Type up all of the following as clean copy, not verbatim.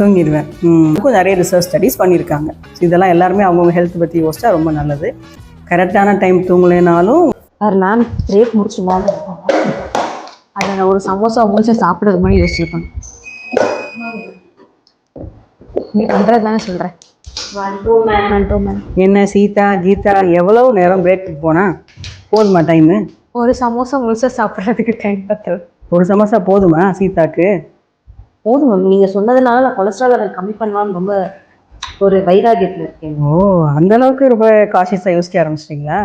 தூங்கிடுவேன். நிறைய research studies பண்ணியிருக்காங்க. இதெல்லாம் எல்லாருமே அவங்கவுங்க ஹெல்த் பற்றி யோசிச்சா ரொம்ப நல்லது. கரெக்டான டைம் தூங்கலைனாலும் மேம் பிரேக் முடிச்சுமா அதை நான் ஒரு சமோசா முடிச்சு சாப்பிட்றது மாதிரி யோசிச்சிருப்பேன். நீ பண்ணுறது தானே சொல்கிறேன். என்ன சீதா கீதா எவ்வளோ நேரம் பிரேக்கு போனா போதுமா டைமு? ஒரு சமோசா முழுசாக சாப்பிட்றதுக்கு டைம் பத்தல. ஒரு சமோசா போதுமா சீதாக்கு? போதும் மேம். நீங்கள் சொன்னதுனால நான் கொலஸ்ட்ரால் கம்மி பண்ணலான்னு ரொம்ப ஒரு வைராகியத்தில் இருக்கேன். ஓ, அந்த அளவுக்கு ரொம்ப காஷியஸாக யோசிக்க ஆரம்பிச்சிட்டிங்களா?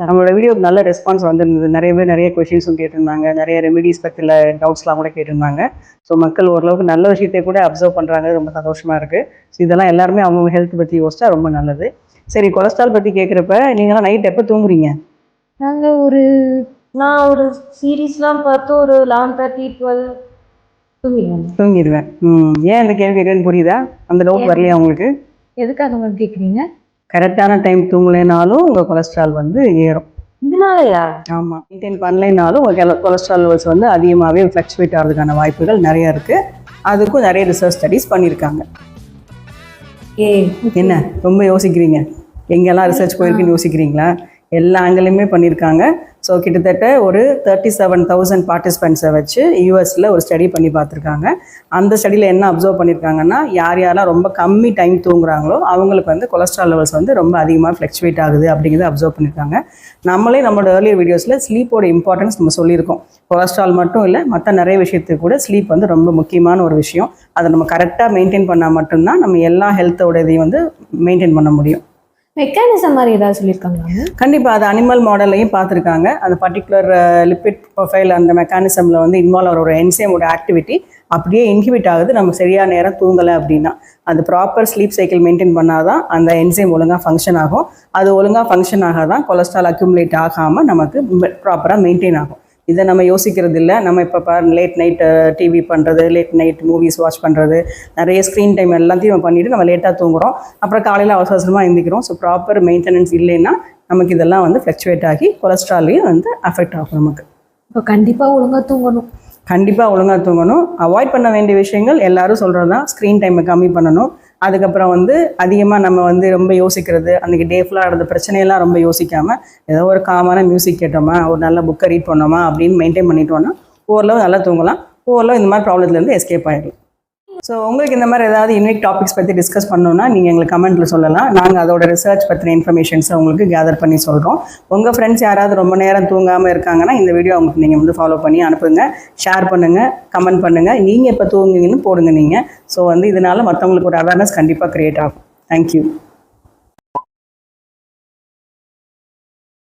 நம்மளோட வீடியோக்கு நல்ல ரெஸ்பான்ஸ் வந்திருந்தது. நிறைய பேர் நிறைய கொஷின்ஸும் கேட்டிருந்தாங்க. நிறைய ரெமிடிஸ் பற்றில டவுட்ஸ்லாம் கூட கேட்டிருந்தாங்க. ஸோ மக்கள் ஓரளவுக்கு நல்ல விஷயத்தை கூட அப்சர்வ் பண்ணுறாங்க. ரொம்ப சந்தோஷமாக இருக்குது. ஸோ இதெல்லாம் எல்லாருமே அவங்கவுங்க ஹெல்த் பற்றி யோசிச்சா ரொம்ப நல்லது. சரி, கொலஸ்ட்ரால் பற்றி கேட்குறப்ப நீங்களாம் நைட் எப்போ தூங்குறீங்க? நான் ஒரு சீரீஸ்லாம் பார்த்து ஒரு 11:30 12 தூங்கிடுவேன். ஏன் இந்த கேள்வி கேட்குறேன்னு புரியுதா? அந்த டவுட் வரலையா உங்களுக்கு? எதுக்காக மேம் கேட்குறீங்க? கரெக்டான டைம் தூங்கலைனாலும் உங்கள் கொலஸ்ட்ரால் ஏறும். இதனாலயா? ஆமாம், மெயின்டைன் பண்ணலைனாலும் உங்கள் கொலஸ்ட்ரால் லெவல்ஸ் அதிகமாகவே ஃப்ளக்சுவேட் ஆகிறதுக்கான வாய்ப்புகள் நிறையா இருக்குது. அதுக்கும் நிறைய ரிசர்ச் ஸ்டடீஸ் பண்ணியிருக்காங்க. என்ன ரொம்ப யோசிக்கிறீங்க? எங்கெல்லாம் ரிசர்ச் போயிருக்குன்னு யோசிக்கிறீங்களா? எல்லா ஆங்கிலுமே பண்ணியிருக்காங்க. ஸோ கிட்டத்தட்ட ஒரு 37,000 பார்ட்டிசிபெண்ட்ஸை வச்சு யூஎஸில் ஒரு ஸ்டடி பண்ணி பார்த்துருக்காங்க. அந்த ஸ்டடியில் என்ன அப்சர்வ் பண்ணியிருக்காங்கன்னா, யாரெல்லாம் ரொம்ப கம்மி டைம் தூங்குறாங்களோ அவங்களுக்கு கொலஸ்ட்ரால் லெவல்ஸ் ரொம்ப அதிகமாக ஃப்ளக்சுவேட் ஆகுது அப்படிங்கிறத அப்சர்வ் பண்ணியிருக்காங்க. நம்மளே நம்மளோட ஏர்லியர் வீடியோஸில் ஸ்லீப்போட இம்பார்ட்டன்ஸ் நம்ம சொல்லியிருக்கோம். கொலஸ்ட்ரால் மட்டும் இல்லை, மற்ற நிறைய விஷயத்துக்கு கூட ஸ்லீப் ரொம்ப முக்கியமான ஒரு விஷயம். அதை நம்ம கரெக்டாக மெயின்டைன் பண்ணால் மட்டும்தான் நம்ம எல்லா ஹெல்த்தோட இதையும் மெயின்டைன் பண்ண முடியும். மெக்கானிசம் மாதிரி ஏதாவது சொல்லியிருக்காங்க? கண்டிப்பாக அது அனிமல் மாடல்லையும் பார்த்துருக்காங்க. அந்த பர்டிகுலர் லிப்பிட் ப்ரொஃபைல் அந்த மெக்கானிசமில் இன்வால்வ் ஆகிற ஒரு என்சைமோட ஆக்டிவிட்டி அப்படியே இன்ஹிபிட் ஆகுது நம்ம சரியான நேரம் தூங்கலை அப்படின்னா. அது ப்ராப்பர் ஸ்லீப் சைக்கிள் மெயின்டைன் பண்ணால் தான் அந்த என்சைம் ஒழுங்காக ஃபங்க்ஷன் ஆகும். அது ஒழுங்காக ஃபங்க்ஷன் ஆக தான் கொலஸ்ட்ரால் அக்யூமுலேட் ஆகாமல் நமக்கு ப்ராப்பராக மெயின்டைன் ஆகும். இதை நம்ம யோசிக்கிறது இல்லை. நம்ம இப்போ லேட் நைட் டிவி பண்ணுறது, லேட் நைட் மூவிஸ் வாட்ச் பண்ணுறது, நிறைய ஸ்க்ரீன் டைம் எல்லாத்தையும் நம்ம பண்ணிவிட்டு நம்ம லேட்டாக தூங்குகிறோம். அப்புறம் காலையில் அவசரமாக எழுந்திக்கிறோம். ஸோ ப்ராப்பர் மெயின்டெனன்ஸ் இல்லைன்னா நமக்கு இதெல்லாம் ஃப்ளக்சுவேட் ஆகி கொலஸ்ட்ராலையும் அஃபெக்ட் ஆகும் நமக்கு. இப்போ கண்டிப்பாக ஒழுங்காக தூங்கணும். கண்டிப்பாக ஒழுங்காக தூங்கணும். அவாய்ட் பண்ண வேண்டிய விஷயங்கள் எல்லாரும் சொல்கிறது தான். ஸ்க்ரீன் டைமை கம்மி பண்ணணும். அதுக்கப்புறம் அதிகமாக நம்ம ரொம்ப யோசிக்கிறது, அன்றைக்கி டே ஃபுல்லாக நடந்த பிரச்சனையெல்லாம் ரொம்ப யோசிக்காமல் ஏதோ ஒரு காமான மியூசிக் கேட்டோமா, ஒரு நல்ல புக்கை ரீட் பண்ணோமா அப்படின்னு மெயின்டைன் பண்ணிட்டோன்னா ஓரளவு நல்லா தூங்கலாம். ஓரளவு இந்த மாதிரி ப்ராப்ளத்துலேருந்து எஸ்கேப் ஆகிடலாம். ஸோ உங்களுக்கு இந்த மாதிரி ஏதாவது யூனிக் டாபிக்ஸ் பற்றி டிஸ்கஸ் பண்ணணுன்னா நீங்கள் எங்களுக்கு கமெண்ட்டில் சொல்லலாம். நாங்கள் அதோட ரிசர்ச் பற்றின இன்ஃபர்மேஷன்ஸை உங்களுக்கு கேதர் பண்ணி சொல்கிறோம். உங்கள் ஃப்ரெண்ட்ஸ் யாராவது ரொம்ப நேரம் தூங்காமல் இருக்காங்கன்னா இந்த வீடியோ அவங்களுக்கு நீங்கள் ஃபாலோ பண்ணி அனுப்புங்க, ஷேர் பண்ணுங்கள், கமெண்ட் பண்ணுங்கள். நீங்கள் இப்போ தூங்குங்கன்னு போடுங்க நீங்கள். ஸோ இதனால் மற்றவங்களுக்கு ஒரு அவேர்னஸ் கண்டிப்பாக க்ரியேட் ஆகும். தேங்க்யூ.